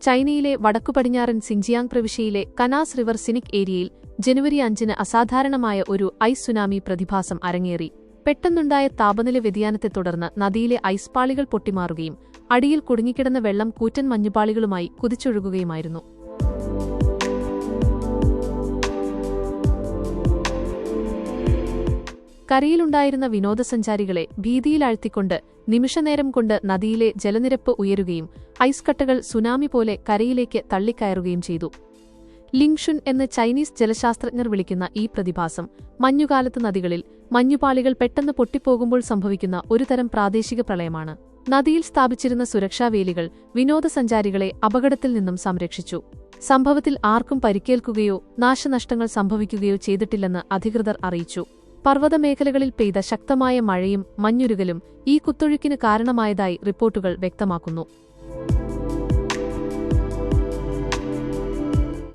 ചൈനയിലെ വടക്കുപടിഞ്ഞാറൻ സിൻജിയാങ് പ്രവിശ്യയിലെ കനാസ് റിവർ സിനിക് ഏരിയയിൽ ജനുവരി 5-ന് അസാധാരണമായ ഒരു ഐസ് സുനാമി പ്രതിഭാസം അരങ്ങേറി. പെട്ടെന്നുണ്ടായ താപനില വ്യതിയാനത്തെ തുടർന്ന് നദിയിലെ ഐസ് പാളികൾ പൊട്ടിമാറുകയും അടിയിൽ കുടുങ്ങിക്കിടന്ന വെള്ളം കൂറ്റൻ മഞ്ഞുപാളികളുമായി കുതിച്ചൊഴുകുകയുമായിരുന്നു. കരയിലുണ്ടായിരുന്ന വിനോദസഞ്ചാരികളെ ഭീതിയിലാഴ്ത്തിക്കൊണ്ട് നിമിഷനേരം കൊണ്ട് നദിയിലെ ജലനിരപ്പ് ഉയരുകയും ഐസ് കട്ടകൾ സുനാമി പോലെ കരയിലേക്ക് തള്ളിക്കയറുകയും ചെയ്തു. ലിങ്ഷുൻ എന്ന് ചൈനീസ് ജലശാസ്ത്രജ്ഞർ വിളിക്കുന്ന ഈ പ്രതിഭാസം മഞ്ഞുകാലത്ത് നദികളിൽ മഞ്ഞുപാളികൾ പെട്ടെന്ന് പൊട്ടിപ്പോകുമ്പോൾ സംഭവിക്കുന്ന ഒരുതരം പ്രാദേശിക പ്രളയമാണ്. നദിയിൽ സ്ഥാപിച്ചിരുന്ന സുരക്ഷാവേലികൾ വിനോദസഞ്ചാരികളെ അപകടത്തിൽ നിന്നും സംരക്ഷിച്ചു. സംഭവത്തിൽ ആർക്കും പരിക്കേൽക്കുകയോ നാശനഷ്ടങ്ങൾ സംഭവിക്കുകയോ ചെയ്തിട്ടില്ലെന്ന് അധികൃതർ അറിയിച്ചു. പർവ്വതമേഖലകളിൽ പെയ്ത ശക്തമായ മഴയും മഞ്ഞുരുകലും ഈ കുത്തൊഴുക്കിന് കാരണമായതായി റിപ്പോർട്ടുകൾ വ്യക്തമാക്കുന്നു.